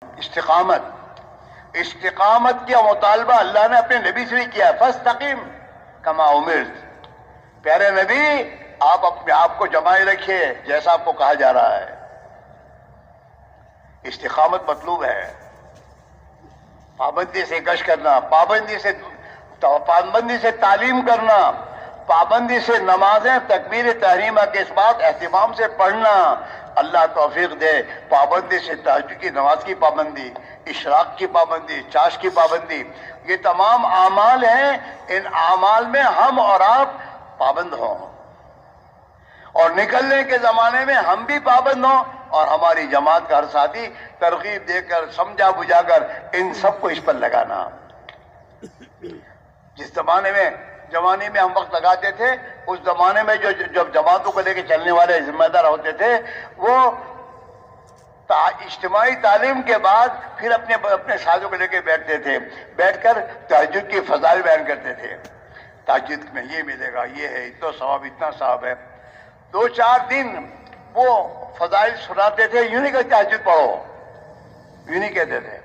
استقامت کا مطالبہ اللہ نے اپنے نبی سے بھی کیا، فاستقم کما امرت۔ پیارے نبی آپ اپنے آپ کو جمائے رکھیے جیسا آپ کو کہا جا رہا ہے۔ استقامت مطلوب ہے، پابندی سے گشت کرنا، پابندی سے تعلیم کرنا، پابندی سے نمازیں تکبیر تحریمہ کے اس بات اہتمام سے پڑھنا۔ اللہ توفیق دے، پابندی سے تہجد کی نماز کی پابندی، اشراق کی پابندی، چاش کی پابندی، یہ تمام اعمال ہیں، ان اعمال میں ہم اور آپ پابند ہوں، اور نکلنے کے زمانے میں ہم بھی پابند ہوں، اور ہماری جماعت کا ہر ساتھی ترغیب دے کر سمجھا بجھا کر ان سب کو اس پر لگانا۔ جس زمانے میں ہم وقت لگاتے تھے، اس زمانے میں جو جماعتوں کو لے کے چلنے والے ذمہ دار ہوتے تھے، وہ اجتماعی تعلیم کے بعد پھر اپنے ساتھیوں کو لے کے بیٹھ کر تہجد کی فضائل بیان کرتے تھے۔ تہجد میں یہ ملے گا، یہ ہے، اتنا ثواب ہے۔ 2-4 دن وہ فضائل سناتے تھے، یوں نہیں کہ تہجد پڑھو، یوں نہیں کہتے تھے۔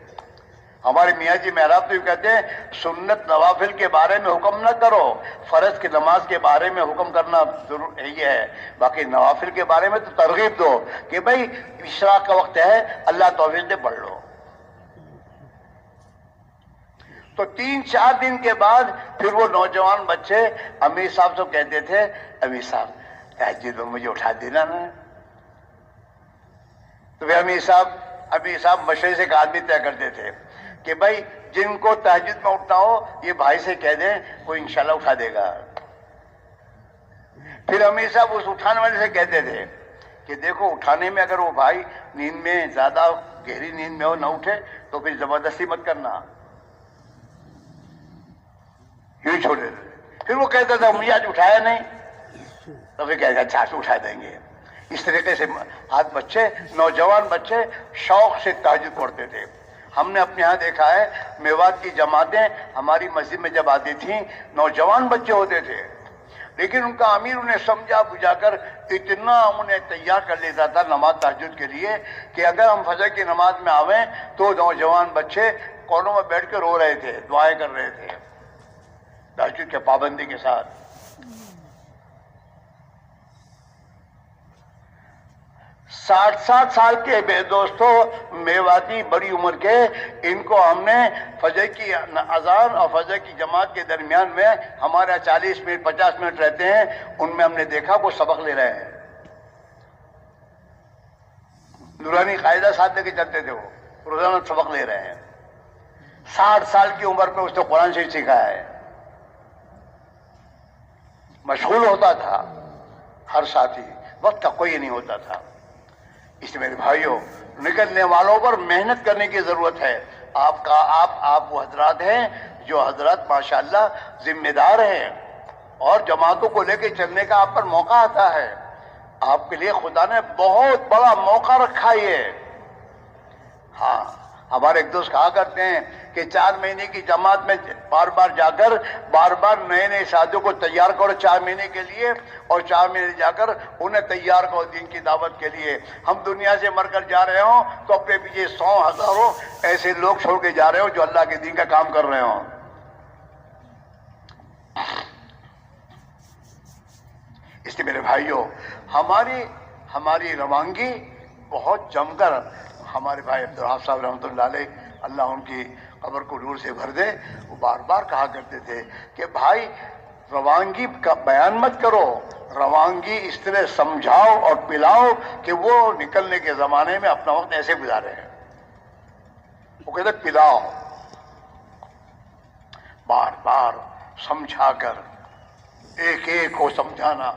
ہمارے میاں جی محراب تو کہتے ہیں سنت نوافل کے بارے میں حکم نہ کرو، فرض کی نماز کے بارے میں حکم کرنا ضرور یہ ہے، باقی نوافل کے بارے میں تو ترغیب دو کہ بھئی اشراق کا وقت ہے، اللہ توفیق دے پڑھ لو۔ تو 3-4 دن کے بعد پھر وہ نوجوان بچے امیر صاحب سے کہتے تھے، امیر صاحب تہجد میں مجھے اٹھا دینا نا۔ تو پھر امیر صاحب مشورے سے ایک آدمی طے کرتے تھے کہ بھائی جن کو تہجد میں اٹھنا ہو یہ بھائی سے کہہ دیں، وہ انشاءاللہ اٹھا دے گا۔ پھر امیر صاحب اس اٹھانے والے سے کہتے تھے کہ دیکھو اٹھانے میں اگر وہ بھائی نیند میں زیادہ گہری نیند میں ہو نہ اٹھے تو پھر زبردستی مت کرنا، یوں چھوڑ دیتے تھے۔ پھر وہ کہتا تھا مجھے آج اٹھایا نہیں، تو پھر کہتا اچھا اٹھا دیں گے۔ اس طریقے سے نوجوان بچے شوق سے تہجد پڑھتے تھے۔ ہم نے اپنے ہاں دیکھا ہے، میوات کی جماعتیں ہماری مسجد میں جب آتی تھیں، نوجوان بچے ہوتے تھے، لیکن ان کا امیر انہیں سمجھا بجھا کر اتنا انہیں تیار کر لیتا تھا نماز تہجد کے لیے کہ اگر ہم فجر کی نماز میں آویں تو نوجوان بچے کونوں میں بیٹھ کے رو رہے تھے، دعائیں کر رہے تھے تہجد کے پابندی کے ساتھ۔ 60 سال کے بے دوستوں میواتی بڑی عمر کے، ان کو ہم نے فجر کی اذان اور فجر کی جماعت کے درمیان میں ہمارا 40 منٹ 50 منٹ رہتے ہیں، ان میں ہم نے دیکھا وہ سبق لے رہے ہیں، نورانی قاعدہ ساتھ لے کے چلتے تھے، وہ روزانہ سبق لے رہے ہیں۔ 60 سال کی عمر میں اس نے قرآن شریف سیکھا ہے۔ مشغول ہوتا تھا ہر ساتھی، وقت کا کوئی نہیں ہوتا تھا۔ اس لیے میرے بھائیوں، نکلنے والوں پر محنت کرنے کی ضرورت ہے۔ آپ وہ حضرات ہیں جو حضرات ماشاءاللہ ذمہ دار ہیں، اور جماعتوں کو لے کے چلنے کا آپ پر موقع آتا ہے۔ آپ کے لیے خدا نے بہت بڑا موقع رکھا ہے۔ ہاں، ہمارے ایک دوست کہا کرتے ہیں کہ 4 مہینے کی جماعت میں بار بار جا کر نئے ساتھیوں کو تیار کرو 4 مہینے کے لیے، اور 4 مہینے جا کر انہیں تیار کرو دین کی دعوت کے لیے۔ ہم دنیا سے مر کر جا رہے ہوں تو اپنے پیچھے 100 ہزاروں ایسے لوگ چھوڑ کے جا رہے ہوں جو اللہ کے دین کا کام کر رہے ہوں۔ اس لیے میرے بھائیوں، ہماری روانگی بہت جم کر، ہمارے بھائی عبدالوہاب صاحب رحمۃ اللہ علیہ، اللہ ان کی قبر کو نور سے بھر دے، وہ بار بار کہا کرتے تھے کہ بھائی روانگی کا بیان مت کرو، روانگی اس طرح سمجھاؤ اور پلاؤ کہ وہ نکلنے کے زمانے میں اپنا وقت ایسے گزارے ہیں۔ وہ کہتے پلاؤ، بار بار سمجھا کر، ایک ایک کو سمجھانا۔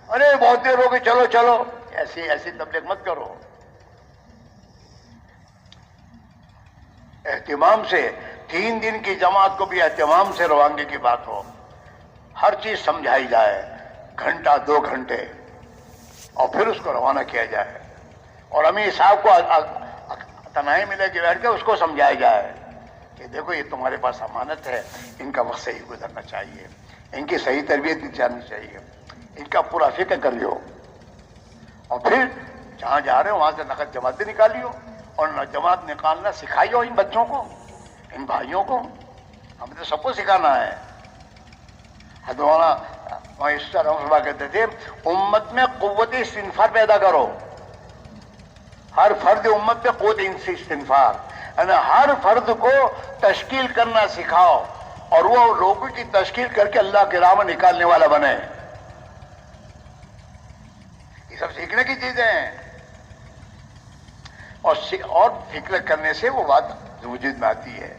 ارے بہت دیر ہو گئی، چلو ایسی تبلیغ مت کرو۔ اہتمام سے 3 دن کی جماعت کو بھی اہتمام سے روانگی کی بات ہو، ہر چیز سمجھائی جائے، گھنٹہ 2 گھنٹے، اور پھر اس کو روانہ کیا جائے، اور امیر صاحب کو تنہائی ملے کے بیٹھ کے اس کو سمجھایا جائے کہ دیکھو یہ تمہارے پاس امانت ہے، ان کا وقت صحیح گزرنا چاہیے، ان کی صحیح تربیت دی جانی چاہیے، ان کا پورا فکر کر لیو، اور پھر جہاں جا رہے ہو وہاں سے نقد جماعتیں نکالیو، اور جماعت نکالنا سکھائیے ان بچوں کو، ان بھائیوں کو، ہمیں تو سب کو سکھانا ہے۔ اس طرح کہتے تھے امت میں قوت استنفار پیدا کرو، ہر فرد امت میں قوت استنفار، یعنی ہر فرد کو تشکیل کرنا سکھاؤ اور وہ لوگوں کی تشکیل کر کے اللہ کے راہ میں نکالنے والا بنے۔ یہ سب سیکھنے کی چیزیں ہیں، اور فکر کرنے سے وہ بات وجود میں آتی ہے۔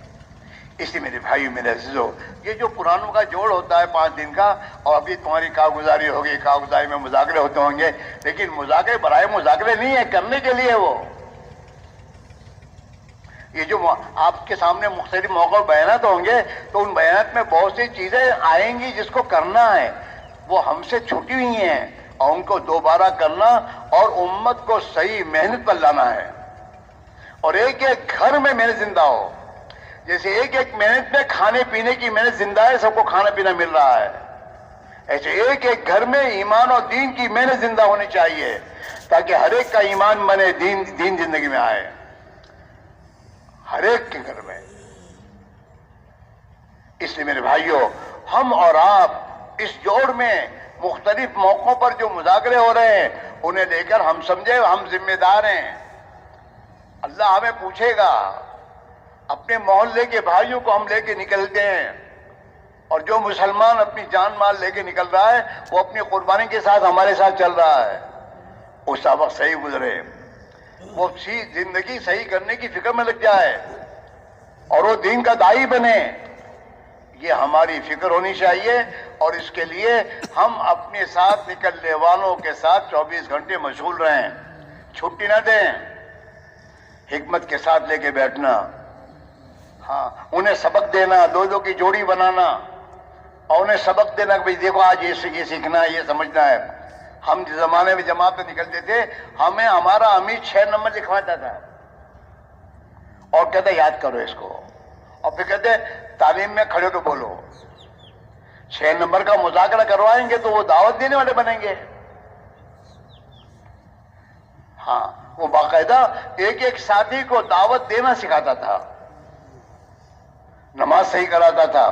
اس لیے میرے بھائی میرے عزیزو، یہ جو قرآنوں کا جوڑ ہوتا ہے 5 دن کا، اور ابھی تمہاری کارگزاری ہوگی، کارگزاری میں مذاکرے ہوتے ہوں گے، لیکن مذاکرے برائے مذاکرے نہیں ہے، کرنے کے لیے وہ یہ جو آپ کے سامنے مختلف موقع بیانات ہوں گے تو ان بیانات میں بہت سی چیزیں آئیں گی جس کو کرنا ہے، وہ ہم سے چھٹی ہوئی ہیں اور ان کو دوبارہ کرنا اور امت کو صحیح محنت پر لانا ہے۔ اور ایک ایک گھر میں محنت زندہ ہو، جیسے ایک ایک محنت میں کھانے پینے کی محنت زندہ ہے، سب کو کھانا پینا مل رہا ہے، ایسے ایک ایک گھر میں ایمان اور دین کی محنت زندہ ہونی چاہیے تاکہ ہر ایک کا ایمان بنے، دین زندگی میں آئے ہر ایک کے گھر میں۔ اس لیے میرے بھائیوں، ہم اور آپ اس جوڑ میں مختلف موقعوں پر جو مذاکرے ہو رہے ہیں انہیں لے کر ہم سمجھے ہم ذمہ دار ہیں، اللہ ہمیں پوچھے گا۔ اپنے محلے کے بھائیوں کو ہم لے کے نکلتے ہیں، اور جو مسلمان اپنی جان مال لے کے نکل رہا ہے وہ اپنی قربانی کے ساتھ ہمارے ساتھ چل رہا ہے، اس کا وقت صحیح گزرے، وہ زندگی صحیح کرنے کی فکر میں لگ جائے اور وہ دین کا داعی بنے، یہ ہماری فکر ہونی چاہیے۔ اور اس کے لیے ہم اپنے ساتھ نکلنے والوں کے ساتھ 24 گھنٹے مشغول رہیں، چھٹی نہ دیں، حکمت کے ساتھ لے کے بیٹھنا، ہاں انہیں سبق دینا، دو کی جوڑی بنانا اور انہیں سبق دینا کہ بھئی دیکھو آج یہ سیکھنا ہے، یہ سمجھنا ہے۔ ہم جس زمانے میں جماعت میں نکلتے تھے ہمیں ہمارا امیر 6 نمبر لکھواتا تھا اور کہتے یاد کرو اس کو، اور پھر کہتے تعلیم میں کھڑے تو بولو۔ 6 نمبر کا مذاکرہ کروائیں گے تو وہ دعوت دینے والے بنیں گے۔ ہاں وہ باقاعدہ ایک ایک ساتھی کو دعوت دینا سکھاتا تھا، نماز صحیح کراتا تھا،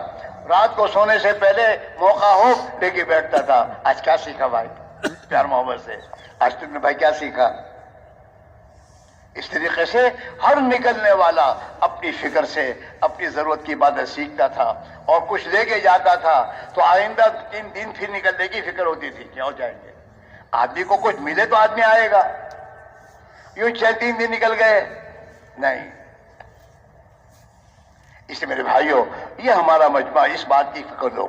رات کو سونے سے پہلے موقع ہو لے کے بیٹھتا تھا، آج کیا سیکھا بھائی پیار محبت سے، آج تم نے بھائی کیا سیکھا۔ اس طریقے سے ہر نکلنے والا اپنی فکر سے اپنی ضرورت کی باتیں سیکھتا تھا اور کچھ لے کے جاتا تھا، تو آئندہ 3 دن پھر نکلنے کی فکر ہوتی تھی کیا ہو جائیں گے، آدمی کو کچھ ملے تو آدمی آئے گا، یوں 3 دن نکل گئے نہیں۔ اس لیے میرے بھائیوں یہ ہمارا مجمع، اس بات کی فکر لو،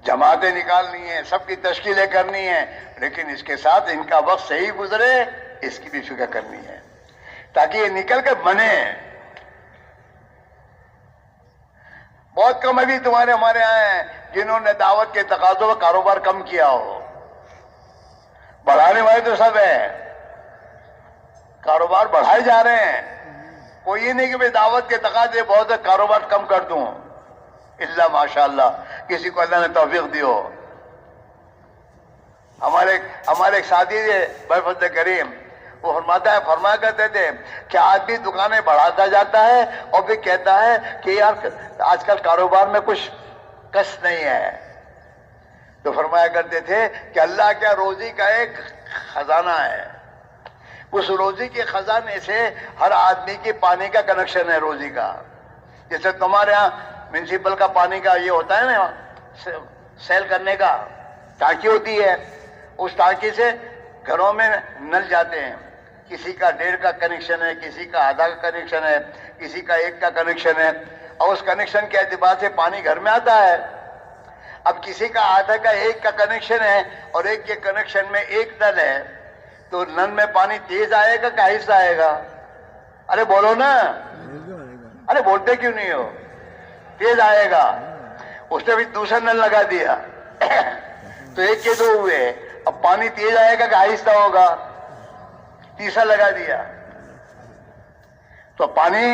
جماعتیں نکالنی ہیں، سب کی تشکیلیں کرنی ہیں، لیکن اس کے ساتھ ان کا وقت صحیح گزرے اس کی بھی فکر کرنی ہے تاکہ یہ نکل کے بنے۔ بہت کم ابھی ہمارے یہاں ہیں جنہوں نے دعوت کے تقاضوں کا کاروبار کم کیا ہو، بڑھانے والے تو سب ہیں، کاروبار بڑھائے جا رہے ہیں، کوئی یہ نہیں کہ میں دعوت کے تقاضے بہت ہے کاروبار کم کر دوں، اللہ ماشاءاللہ کسی کو اللہ نے توفیق دی ہو۔ ہمارے ایک ساتھی تھے بفضل کریم، وہ فرمایا کرتے تھے کہ آدمی دکانیں بڑھاتا جاتا ہے اور پھر کہتا ہے کہ یار آج کل کاروبار میں کچھ کس نہیں ہے، تو فرمایا کرتے تھے کہ اللہ کیا روزی کا ایک خزانہ ہے، اس روزی کے خزانے سے ہر آدمی کی پانی کا کنیکشن ہے روزی کا، جیسے تمہارے ہاں میونسپل کا پانی کا یہ ہوتا ہے نا سیل کرنے کا ٹانکی ہوتی ہے، اس ٹانکی سے گھروں میں نل جاتے ہیں، کسی کا 1.5 کا کنیکشن ہے، کسی کا آدھا کا کنیکشن ہے، کسی کا 1 کا کنیکشن ہے، اور اس کنیکشن کے اعتبار سے پانی گھر میں آتا ہے۔ اب کسی کا آدھا کا 1 کا کنیکشن ہے اور 1 کے کنیکشن میں 1 نل ہے، تو نل میں پانی تیز آئے گا کہ آہستہ آئے گا؟ ارے بولو نا، ارے بولتے کیوں نہیں ہو؟ تیز آئے گا۔ اس نے بھی دوسرا نل لگا دیا تو 1 کے 2 ہوئے، اب پانی تیز آئے گا کہ آہستہ ہوگا؟ تیسرا لگا دیا تو پانی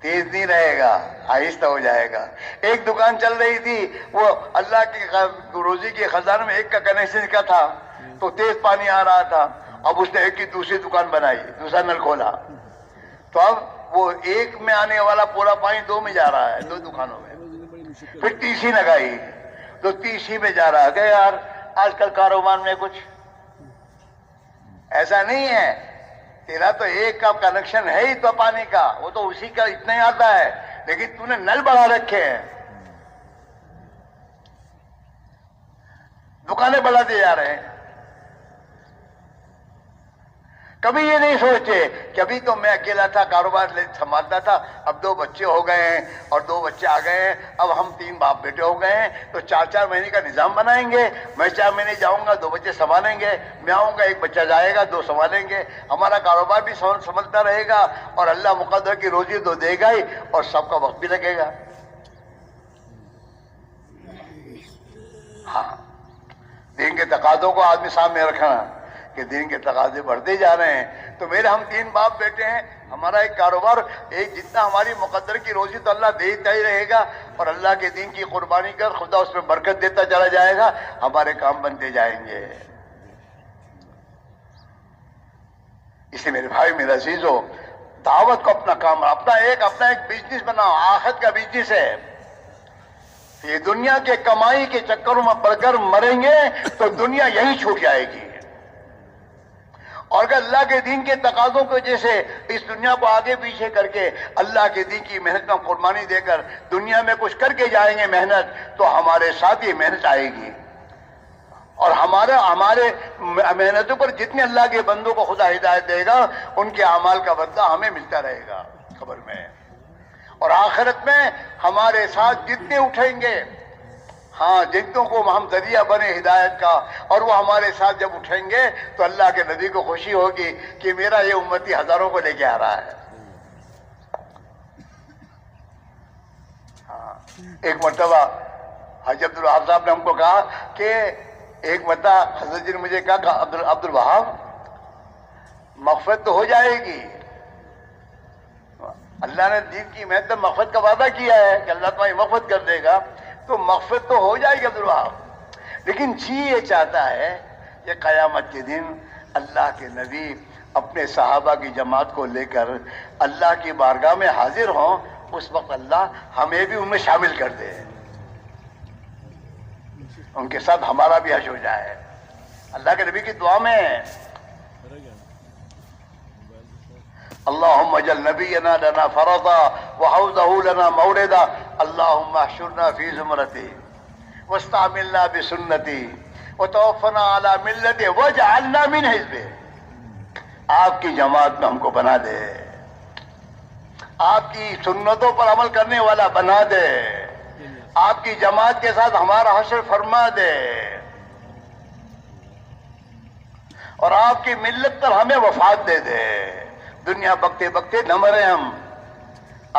تیز نہیں رہے گا، آہستہ ہو جائے گا۔ ایک دکان چل رہی تھی، وہ اللہ کی روزی کے خزانے میں 1 کا کنیکشن کا تھا تو تیز پانی آ رہا تھا، اب اس نے ایک کی دوسری دکان بنائی, دوسرا نل کھولا, تو اب وہ ایک میں آنے والا پورا پانی دو میں جا رہا ہے, دو دکانوں میں. پھر تیسری لگائی تو تیسری میں جا رہا ہے. کہ یار آج کل کاروبار میں کچھ ایسا نہیں ہے, تیرا تو ایک کا کنیکشن ہے ہی تو پانی کا, وہ تو اسی کا اتنا ہی آتا ہے, لیکن تو نے نل بڑھا رکھے ہیں, دکانیں بڑھاتے جا رہے ہیں. کبھی یہ نہیں سوچتے کہ ابھی تو میں اکیلا تھا, کاروبار سنبھالتا تھا, اب 2 بچے ہو گئے ہیں اور 2 بچے آ گئے ہیں, اب ہم 3 باپ بیٹے ہو گئے ہیں, تو 4 مہینے کا نظام بنائیں گے. میں 4 مہینے جاؤں گا, 2 بچے سنبھالیں گے, میں آؤں گا 1 بچہ جائے گا, 2 سنبھالیں گے, ہمارا کاروبار بھی سنبھلتا رہے گا, اور اللہ مقدر کی روزی تو دے گا ہی, اور سب کا وقت بھی لگے گا. ہاں, دین کے تقاضوں کو آدمی سامنے رکھنا کہ دین کے تقاضے بڑھتے جا رہے ہیں. تو میرے ہم 3 باپ بیٹے ہیں, ہمارا ایک کاروبار, ایک جتنا ہماری مقدر کی روزی تو اللہ دیتا ہی رہے گا, اور اللہ کے دین کی قربانی کر خدا اس میں برکت دیتا چلا جائے گا, ہمارے کام بنتے جائیں گے. اس لیے میرے بھائی, میرے عزیزو, دعوت کو اپنا کام, اپنا ایک بزنس بناؤ. آخرت کا بزنس ہے. یہ دنیا کے کمائی کے چکروں میں پڑ کر مریں گے تو دنیا یہی چھوٹ جائے گی, اور اگر اللہ کے دین کے تقاضوں کی وجہ سے اس دنیا کو آگے پیچھے کر کے اللہ کے دین کی محنت میں قربانی دے کر دنیا میں کچھ کر کے جائیں گے محنت, تو ہمارے ساتھ یہ محنت آئے گی, اور ہمارے محنتوں پر جتنے اللہ کے بندوں کو خدا ہدایت دے گا, ان کے اعمال کا بدلہ ہمیں ملتا رہے گا قبر میں. اور آخرت میں ہمارے ساتھ جتنے اٹھیں گے, ہاں, جتنوں کو ہم ذریعہ بنے ہدایت کا, اور وہ ہمارے ساتھ جب اٹھیں گے تو اللہ کے نبی کو خوشی ہوگی کہ میرا یہ امتی ہزاروں کو لے کے آ رہا ہے. ہاں, ایک مرتبہ حضرت عبدالوہاب صاحب نے ہم کو کہا کہ ایک مرتبہ حضرت جی نے مجھے کہا عبد الوہاب, مغفرت تو ہو جائے گی, اللہ نے دین کی محنت میں مغفرت کا وعدہ کیا ہے کہ اللہ تمہاری مغفرت کر دے گا, تو مغفرت تو ہو جائے گی عبدالوہاب, لیکن جی یہ چاہتا ہے کہ قیامت کے دن اللہ کے نبی اپنے صحابہ کی جماعت کو لے کر اللہ کی بارگاہ میں حاضر ہوں, اس وقت اللہ ہمیں بھی ان میں شامل کر دے, ان کے ساتھ ہمارا بھی حشر ہو جائے. اللہ کے نبی کی دعا میں اللہم اجعل نبینا لنا فرضا وحوضہ لنا موردا, اللہم احشرنا فی زمرتی واستعملنا بسنتی وتوفنا علی ملتی واجعلنا من حزبہ. آپ کی جماعت میں ہم کو بنا دے, آپ کی سنتوں پر عمل کرنے والا بنا دے, آپ کی جماعت کے ساتھ ہمارا حشر فرما دے, اور آپ کی ملت پر ہمیں وفات دے دے. دنیا بکتے بکتے نہ مرے ہم,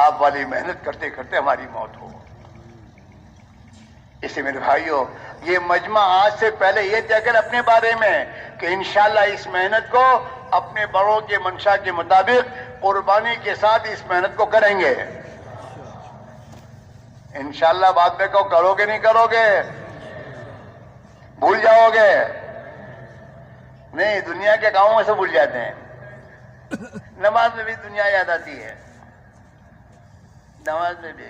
آپ والی محنت کرتے کرتے ہماری موت ہو. اس سے میرے بھائیوں, یہ مجمع آج سے پہلے یہ طے کر اپنے بارے میں کہ انشاءاللہ اس محنت کو اپنے بڑوں کے منشا کے مطابق قربانی کے ساتھ اس محنت کو کریں گے. انشاءاللہ بعد میں کہو کرو گے نہیں کرو گے, بھول جاؤ گے. نہیں, دنیا کے کاموں میں سے بھول جاتے ہیں. نماز میں بھی دنیا یاد آتی ہے, نماز میں بھی.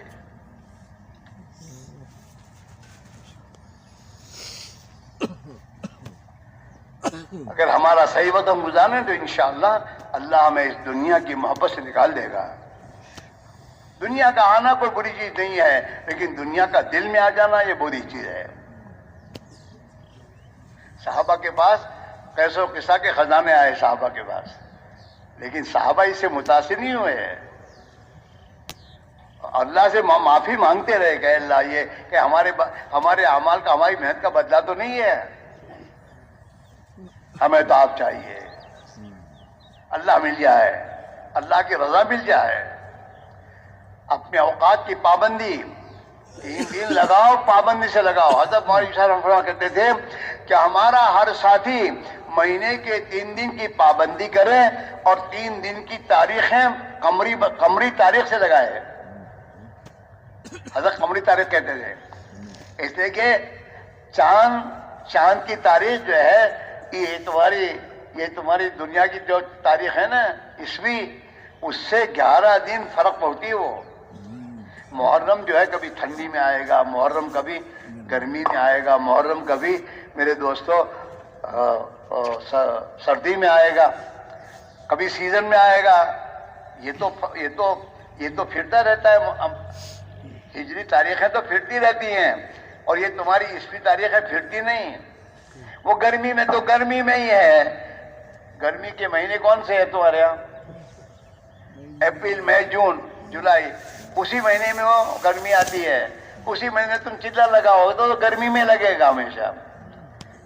اگر ہمارا صحیح وقت ہم گزاریں تو انشاءاللہ اللہ ہمیں اس دنیا کی محبت سے نکال دے گا. دنیا کا آنا کوئی بری چیز نہیں ہے, لیکن دنیا کا دل میں آ جانا یہ بری چیز ہے. صحابہ کے پاس قیس و قصہ کے خزانے آئے صحابہ کے پاس, لیکن صحابہ اس سے متاثر نہیں ہوئے. اللہ سے معافی مانگتے رہے کہ اللہ یہ کہ ہمارے اعمال کا, ہماری محنت کا بدلہ تو نہیں ہے, ہمیں تو آپ چاہیے. اللہ مل جائے, اللہ کی رضا مل جائے. اپنے اوقات کی پابندی 3 دن لگاؤ, پابندی سے لگاؤ. حضرت مولانا صاحب فرمایا کرتے تھے کہ ہمارا ہر ساتھی مہینے کے 3 دن کی پابندی کرے اور 3 دن کی تاریخیں قمری تاریخ سے لگائے. حضرت قمری تاریخ کہتے تھے اس لیے کہ چاند کی تاریخ جو ہے یہ اتواری یہ تمہاری دنیا کی جو تاریخ ہے نا عیسوی، اس سے 11 دن فرق ہوتی ہے. وہ محرم جو ہے کبھی ٹھنڈی میں آئے گا، محرم کبھی گرمی میں آئے گا، محرم کبھی میرے دوستو سردی میں آئے گا، کبھی سیزن میں آئے گا. یہ تو پھرتا رہتا ہے. ہجری تاریخیں تو پھرتی رہتی ہیں، اور یہ تمہاری عیسوی تاریخیں پھرتی نہیں. وہ گرمی میں تو گرمی میں ہی ہے. گرمی کے مہینے کون سے ہیں تمہارے یہاں؟ اپریل، مئی، جون، جولائی. اسی مہینے میں وہ گرمی آتی ہے. اسی مہینے تم چلا لگاؤ تو گرمی میں لگے گا ہمیشہ،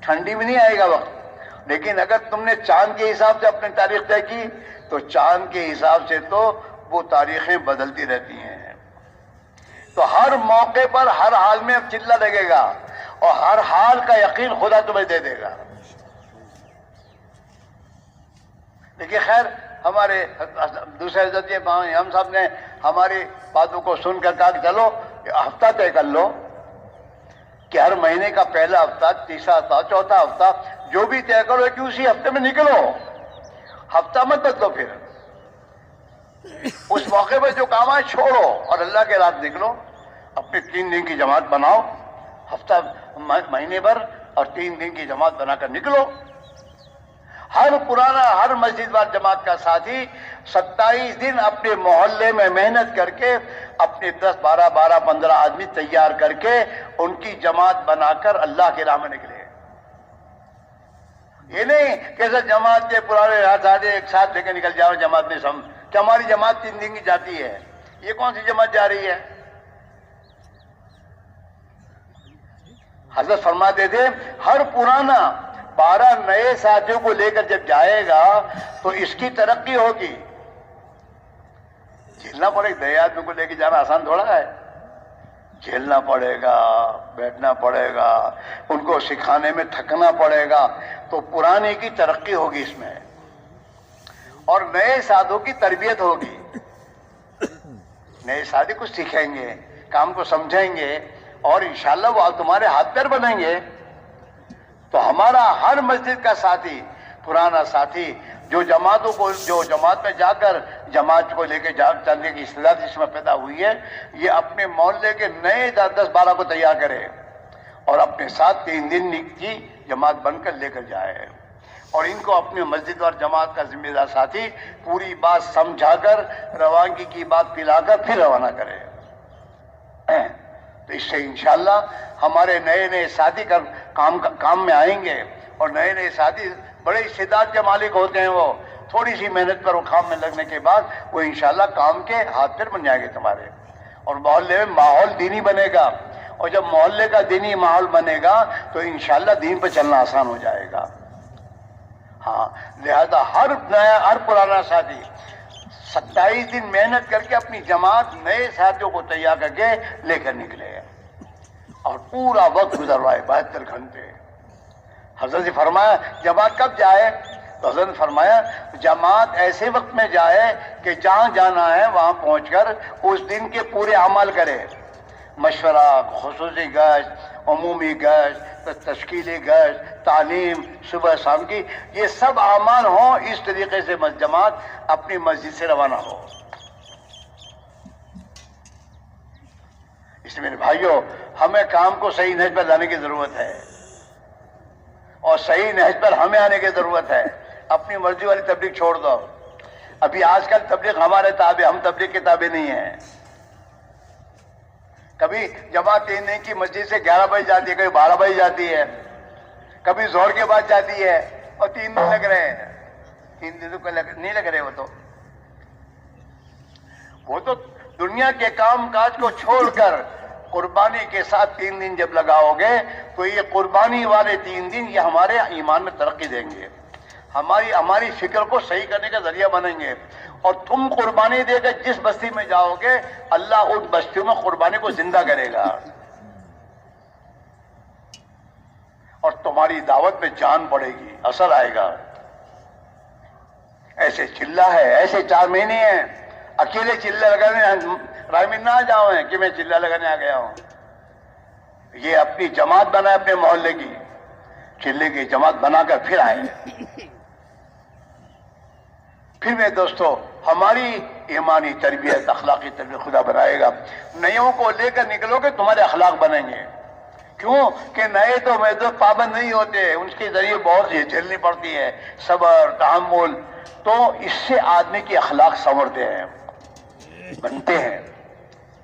ٹھنڈی میں نہیں آئے گا وقت. لیکن اگر تم نے چاند کے حساب سے اپنی تاریخ طے کی تو چاند کے حساب سے تو وہ تاریخیں بدلتی رہتی ہیں. تو ہر موقع پر ہر حال میں اب چلا لگے گا، اور ہر حال کا یقین خدا تمہیں دے دے گا. لیکن خیر ہمارے دوسرے حضرت ہم سب نے ہماری باتوں کو سن کر کہا کہ چلو ہفتہ طے کر لو کہ ہر مہینے کا پہلا ہفتہ، تیسرا ہفتہ، چوتھا ہفتہ جو بھی طے کرو کہ اسی ہفتے میں نکلو، ہفتہ مت بدلو. پھر اس موقع پر جو کام ہے چھوڑو اور اللہ کے رات نکلو. اپنے 3 دن کی جماعت بناؤ، ہفتہ مہینے بھر اور 3 دن کی جماعت بنا کر نکلو. ہر پرانا ہر مسجد وال جماعت کا ساتھی 27 دن اپنے محلے میں محنت کر کے اپنے 10، 12، 15 آدمی تیار کر کے ان کی جماعت بنا کر اللہ کے راہ میں نکلے. یہ نہیں کہ سر جماعت کے پرانے آزادے ایک ساتھ لے کے نکل جاؤ جماعت میں سم کہ ہماری جماعت 3 دن کی جاتی ہے. یہ کون سی جماعت جا رہی ہے؟ حضرت فرماتے تھے ہر پرانا 12 نئے ساتھیوں کو لے کر جب جائے گا تو اس کی ترقی ہوگی. جھیلنا پڑے گا، نئے آدمی کو لے کے جانا آسان تھوڑا ہے. جھیلنا پڑے گا، بیٹھنا پڑے گا، ان کو سکھانے میں تھکنا پڑے گا. تو پرانے کی ترقی ہوگی اس میں، اور نئے ساتھوں کی تربیت ہوگی. نئے ساتھی کچھ سیکھیں گے، کام کو سمجھیں گے، اور انشاءاللہ وہ تمہارے ہاتھ پیر بنیں گے. تو ہمارا ہر مسجد کا ساتھی، پرانا ساتھی جو جماعت میں جا کر جماعت کو لے کے چلنے کی استعداد جس میں پیدا ہوئی ہے، یہ اپنے محلے کے نئے 10، 12 کو تیار کرے اور اپنے ساتھ 3 دن کی جماعت بن کر لے کر جائے، اور ان کو اپنے مسجد اور جماعت کا ذمہ دار ساتھی پوری بات سمجھا کر روانگی کی بات پلا کر پھر روانہ کرے. تو اس سے انشاءاللہ ہمارے نئے ساتھی کام میں آئیں گے، اور نئے ساتھی بڑے استعداد کے مالک ہوتے ہیں. وہ تھوڑی سی محنت پر وہ کام میں لگنے کے بعد وہ انشاءاللہ کام کے ہاتھ پیر بن جائیں گے تمہارے، اور محلے میں ماحول دینی بنے گا. اور جب محلے کا دینی ماحول بنے گا تو انشاءاللہ دین پہ چلنا آسان ہو جائے گا. ہاں، لہذا ہر پرانا ساتھی 27 دن محنت کر کے اپنی جماعت نئے ساتھیوں کو تیار کر کے لے کر نکلے، اور پورا وقت گزروائے 72 گھنٹے. حضرت نے فرمایا جماعت کب جائے؟ تو حضرت نے فرمایا جماعت ایسے وقت میں جائے کہ جہاں جانا ہے وہاں پہنچ کر اس دن کے پورے عمل کرے. مشورہ، خصوصی گشت، عمومی گشت، تشکیلی گشت، تعلیم، صبح شام کی، یہ سب اعمال ہوں. اس طریقے سے جماعت اپنی مسجد سے روانہ ہو. اس میں بھائیوں ہمیں کام کو صحیح نہج پر لانے کی ضرورت ہے، اور صحیح نہج پر ہمیں آنے کی ضرورت ہے. اپنی مرضی والی تبلیغ چھوڑ دو. ابھی آج کل تبلیغ ہمارے تابع، ہم تبلیغ کے تابع نہیں ہیں. کبھی جماعت 3 دن کی مسجد سے 11 بجے جاتی ہے، کبھی 12 بجے جاتی ہے، کبھی زہر کے بعد جاتی ہے، اور 3 دن لگ رہے ہیں. 3 دن تو نہیں لگ رہے. وہ تو دنیا کے کام کاج کو چھوڑ کر قربانی کے ساتھ 3 دن جب لگاؤ گے تو یہ قربانی والے 3 دن یہ ہمارے ایمان میں ترقی دیں گے، ہماری فکر کو صحیح کرنے کا ذریعہ بنیں گے. اور تم قربانی دے کر جس بستی میں جاؤ گے اللہ ان بستیوں میں قربانی کو زندہ کرے گا، اور تمہاری دعوت میں جان پڑے گی، اثر آئے گا. ایسے چلہ ہے، ایسے 4 مہینے ہیں، اکیلے چلے لگانے رائے میں نہ جاؤ کہ میں چلہ لگانے آ گیا ہوں. یہ اپنی جماعت بنائے، اپنے محلے کی چلے کی جماعت بنا کر پھر آئے. پھر میں دوستو ہماری ایمانی تربیت اخلاقی تربیت خدا بنائے گا. نئیوں کو لے کر نکلو گے تمہارے اخلاق بنیں گے. کیوں کہ نئے تو میں تو پابند نہیں ہوتے, ان کے ذریعے بہت یہ جھیلنی پڑتی ہے, صبر تحمل, تو اس سے آدمی کے اخلاق سنورتے ہیں, بنتے ہیں.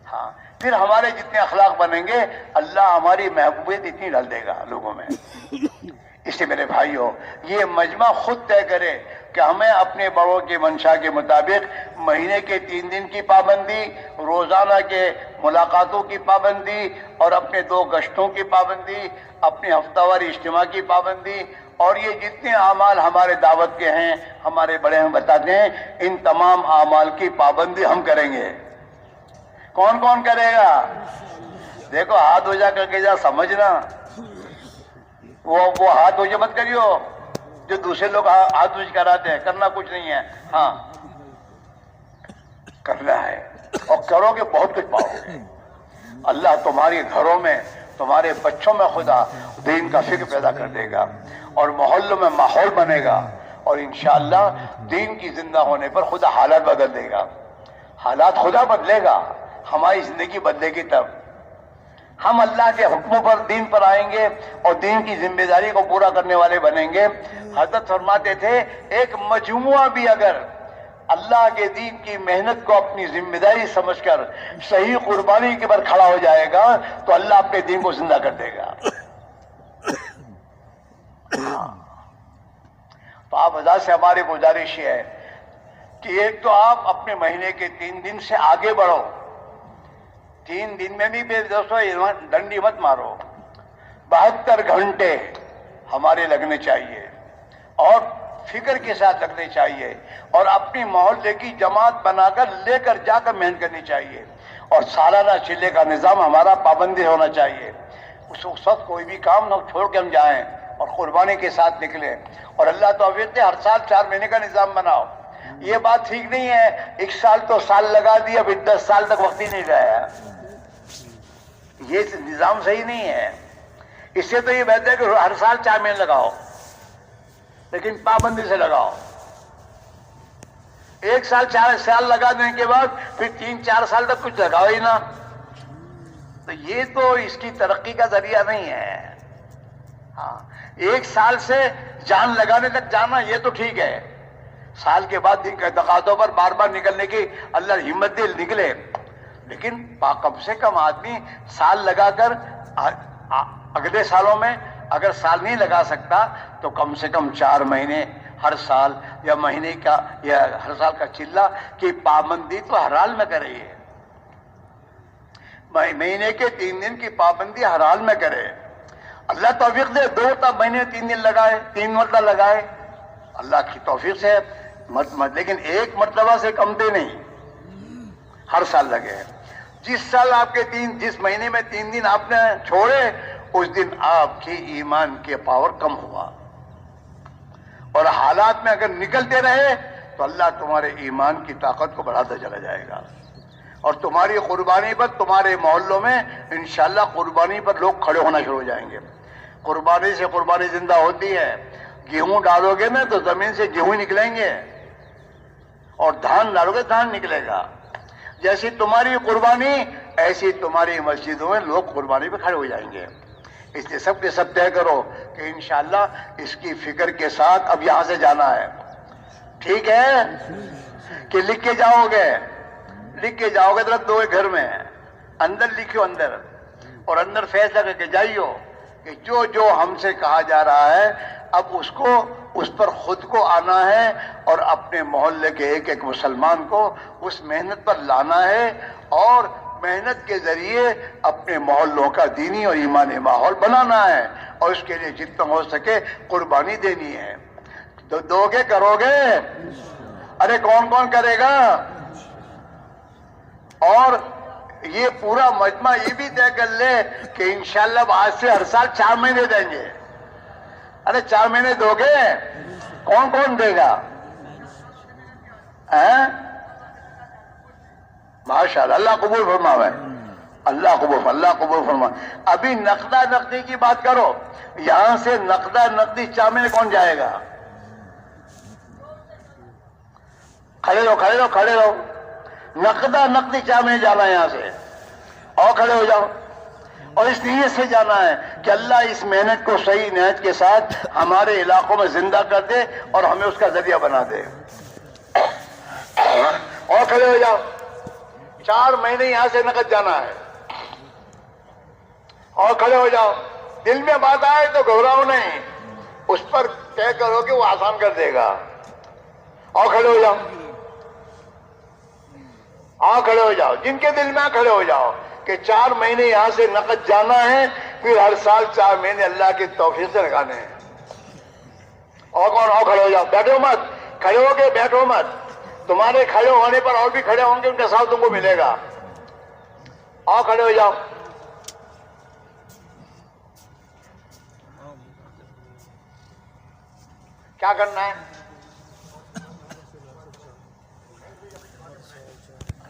ہاں پھر ہمارے جتنے اخلاق بنیں گے اللہ ہماری محبوبیت اتنی ڈال دے گا لوگوں میں. اس لیے میرے بھائیوں یہ مجمع خود طے کرے کہ ہمیں اپنے بڑوں کے منشا کے مطابق مہینے کے 3 دن کی پابندی, روزانہ کے ملاقاتوں کی پابندی, اور اپنے 2 گشتوں کی پابندی, اپنے ہفتہ واری اجتماع کی پابندی, اور یہ جتنے اعمال ہمارے دعوت کے ہیں ہمارے بڑے ہم بتاتے ہیں, ان تمام اعمال کی پابندی ہم کریں گے. کون کون کرے گا؟ دیکھو ہاتھ اونچا کر کے جا سمجھنا, وہ ہاتھ اونچا مت کریو جو دوسرے لوگ ہاتھ اونچ کراتے ہیں, کرنا کچھ نہیں ہے. ہاں کرنا ہے, اور کرو گے بہت کچھ پاؤ گے. اللہ تمہارے گھروں میں تمہارے بچوں میں خدا دین کا فکر پیدا کر دے گا, اور محلوں میں ماحول بنے گا, اور انشاءاللہ دین کی زندہ ہونے پر خدا حالات بدل دے گا. حالات خدا بدلے گا, ہماری زندگی بدلے گی تب ہم اللہ کے حکموں پر دین پر آئیں گے اور دین کی ذمہ داری کو پورا کرنے والے بنیں گے. حضرت فرماتے تھے ایک مجموعہ بھی اگر اللہ کے دین کی محنت کو اپنی ذمہ داری سمجھ کر صحیح قربانی کے پر کھڑا ہو جائے گا تو اللہ اپنے دین کو زندہ کر دے گا. تو آپ حضرات سے ہماری گزارش یہ ہے کہ ایک تو آپ اپنے مہینے کے 3 دن سے آگے بڑھو. 3 دن میں بھی میرے دوستوں ڈنڈی مت مارو, 72 گھنٹے ہمارے لگنے چاہیے, اور فکر کے ساتھ لگنے چاہیے, اور اپنی محلے کی جماعت بنا کر لے کر جا کر محنت کرنی چاہیے, اور سالانہ چلے کا نظام ہمارا پابندی ہونا چاہیے. اس وقت کوئی بھی کام نہ چھوڑ کے ہم جائیں اور قربانی کے ساتھ نکلیں, اور اللہ توفیق دے ہر سال 4 مہینے کا نظام بناؤ. یہ بات ٹھیک نہیں ہے 1 سال تو سال لگا دیا, ابھی 10 سال تک وقت ہی نہیں گیا. یہ نظام صحیح نہیں ہے. اس سے تو یہ بہتر ہے کہ ہر سال 4 مہینے لگاؤ, لیکن پابندی سے لگاؤ. 1 سال 4 سال لگا دینے کے بعد پھر 3-4 سال تک کچھ لگاؤ ہی نہ, تو یہ تو اس کی ترقی کا ذریعہ نہیں ہے. ہاں 1 سال سے جان لگانے تک جانا یہ تو ٹھیک ہے, سال کے بعد دن کے تقاضوں پر بار بار نکلنے کی اللہ ہمت دے نکلے, لیکن کم سے کم آدمی سال لگا کر اگلے سالوں میں اگر سال نہیں لگا سکتا تو کم سے کم 4 مہینے ہر سال, یا مہینے کا یا ہر سال کا چلہ کی پابندی تو ہر حال میں کرے. مہینے کے 3 دن کی پابندی ہر حال میں کرے. اللہ توفیق دے 2 مہینے 3 دن لگائے, 3 مرتبہ لگائے, اللہ کی توفیق سے لیکن 1 مرتبہ سے کم دے نہیں, ہر سال لگے. جس سال آپ کے جس مہینے میں 3 دن آپ نے چھوڑے اس دن آپ کی ایمان کے پاور کم ہوا, اور حالات میں اگر نکلتے رہے تو اللہ تمہارے ایمان کی طاقت کو بڑھاتا چلا جائے گا, اور تمہاری قربانی پر تمہارے محلوں میں انشاءاللہ قربانی پر لوگ کھڑے ہونا شروع ہو جائیں گے. قربانی سے قربانی زندہ ہوتی ہے. گیہوں ڈالو گے نا تو زمین سے گیہوں نکلیں گے, اور دھان ڈالو گے دھان نکلے گا. جیسی تمہاری قربانی ایسی تمہاری مسجدوں میں لوگ قربانی پہ کھڑے ہو جائیں گے. اس لیے سب کے سب طے کرو کہ انشاءاللہ اس کی فکر کے ساتھ اب یہاں سے جانا ہے. ٹھیک ہے کہ لکھ کے جاؤ گے ذرا 2 گھر میں اندر لکھو اندر, اور اندر فیصلہ کر کے جائیو کہ جو جو ہم سے کہا جا رہا ہے اب اس پر خود کو آنا ہے, اور اپنے محلے کے ایک مسلمان کو اس محنت پر لانا ہے, اور محنت کے ذریعے اپنے محلوں کا دینی اور ایمانی ماحول بنانا ہے, اور اس کے لیے جتنا ہو سکے قربانی دینی ہے. تو دو گے کرو گے؟ ارے کون کون کرے گا؟ اور یہ پورا مجمع یہ بھی طے کر لے کہ انشاءاللہ آج سے ہر سال 4 مہینے دیں گے. ارے 4 مہینے دو گے؟ کون کون دے گا؟ ماشاءاللہ, اللہ قبول فرمائے, اللہ قبول فرمائے. ابھی نقدہ نقدی کی بات کرو, یہاں سے نقدہ نقدی 4 مہینے کون جائے گا؟ کھڑے رہو کھڑے رہو کھڑے رہو. نقدہ نقدی 4 مہینے جانا ہے یہاں سے. اور کھڑے ہو جاؤ. اور اس نیت سے جانا ہے کہ اللہ اس محنت کو صحیح نیت کے ساتھ ہمارے علاقوں میں زندہ کر دے اور ہمیں اس کا ذریعہ بنا دے. اور کھڑے ہو جاؤ. 4 مہینے یہاں سے نقد جانا ہے. اور کھڑے ہو جاؤ. دل میں بات آئے تو گھبراؤ نہیں, اس پر طے کرو کہ وہ آسان کر دے گا. اور کھڑے ہو جاؤ. اور کھڑے ہو جاؤ. جن کے دل میں کھڑے ہو جاؤ کہ 4 مہینے یہاں سے نقد جانا ہے, پھر ہر سال 4 مہینے اللہ کی توفیق سے لگانے ہیں. اور کون؟ اور کھڑے ہو جاؤ. بیٹھو مت. کھڑے ہو کے بیٹھو مت. تمہارے کھڑے ہونے پر اور بھی کھڑے ہوں گے, ان کا ساتھ تم کو ملے گا. اور کھڑے ہو جاؤ. کیا کرنا ہے؟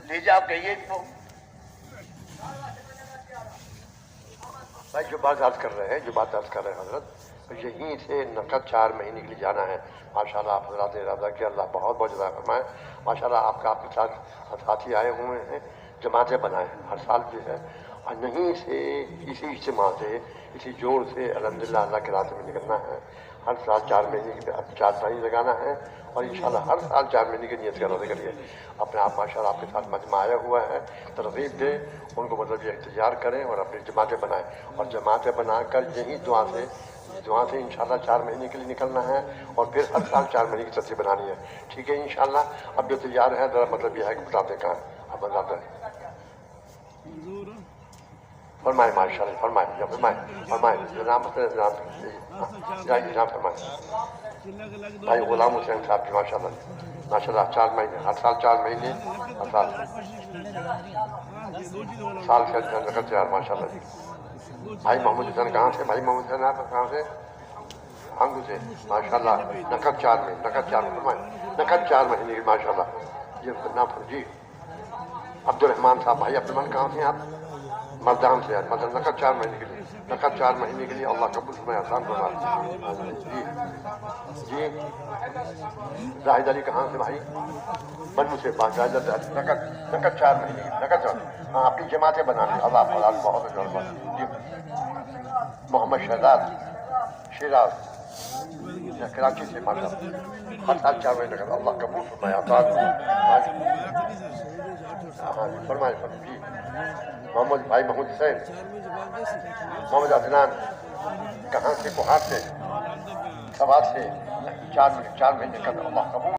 لیجیے آپ کہیے تو. بھائی جو بات عرض کر رہے ہیں حضرت, یہیں سے نقد 4 مہینے کے لیے جانا ہے. ماشاءاللہ آپ حضرات نے ارادہ کیا, اللہ بہت بہت جزاک فرمائے. ماشاءاللہ آپ کے ساتھ ساتھی آئے ہوئے ہیں, جماعتیں بنائیں ہر سال جو ہے, اور نہیں سے اسی اجتماع سے اسی جوڑ سے الحمدللہ اللہ کے راستے میں نکلنا ہے. ہر سال 4 مہینے کی 4 مہینے لگانا ہے, اور انشاءاللہ ہر سال 4 مہینے کی نیت کا روزہ کریے. اپنے آپ ماشاءاللہ آپ کے ساتھ مجمع آیا ہوا ہے, ترغیب دیں ان کو, مطلب یہ اختیار کریں اور اپنی جماعتیں بنائیں. اور جماعتیں بنا کر یہی دعا سے انشاءاللہ 4 مہینے کے لیے نکلنا ہے, اور پھر ہر سال 4 مہینے کی ترتیب بنانی ہے. ٹھیک ہے انشاءاللہ. اب جو تیار ہے ذرا مطلب یہ ہے کہ بتاتے کہاں اب بتاتے ہیں. فرمائے ماشاءاللہ, فرمائے جناب فرمائے. بھائی غلام حسین صاحب جی ماشاءاللہ 4 مہینے, ہر سال 4 مہینے, ہر سال سے نقد تیار ماشاءاللہ جی. بھائی محمد حسین کہاں سے؟ بھائی محمد حسین آپ کہاں سے؟ آنگو سے. ماشاءاللہ نقد 4 مہینے, نقد 4 مہینے کی ماشاءاللہ. یہ نام جی عبدالرحمان صاحب. بھائی عبدالرحمان کہاں سے آپ؟ مردان سے. مطلب نقد 4 مہینے کے لیے, نقد 4 مہینے کے لیے. اللہ قبول فرمائے, آسان فرمائے. جی زاہد علی کہاں سے بھائی؟ بنو سے. نقد 4 مہینے کی نقد. ہاں اپنی جماعتیں بنانے. اللہ تعالیٰ بہت جی. محمد شہزاد شیراز کراچی سے ماشاءاللہ ہر سال 4 مہینے نقد. اللہ قبول فرمائے, آسان فرمائے. جی محمد بھائی محمود حسین, محمد عدنان کہاں سے؟ بہار سے. سوات سے. 4 مہینے کا. اللہ قبول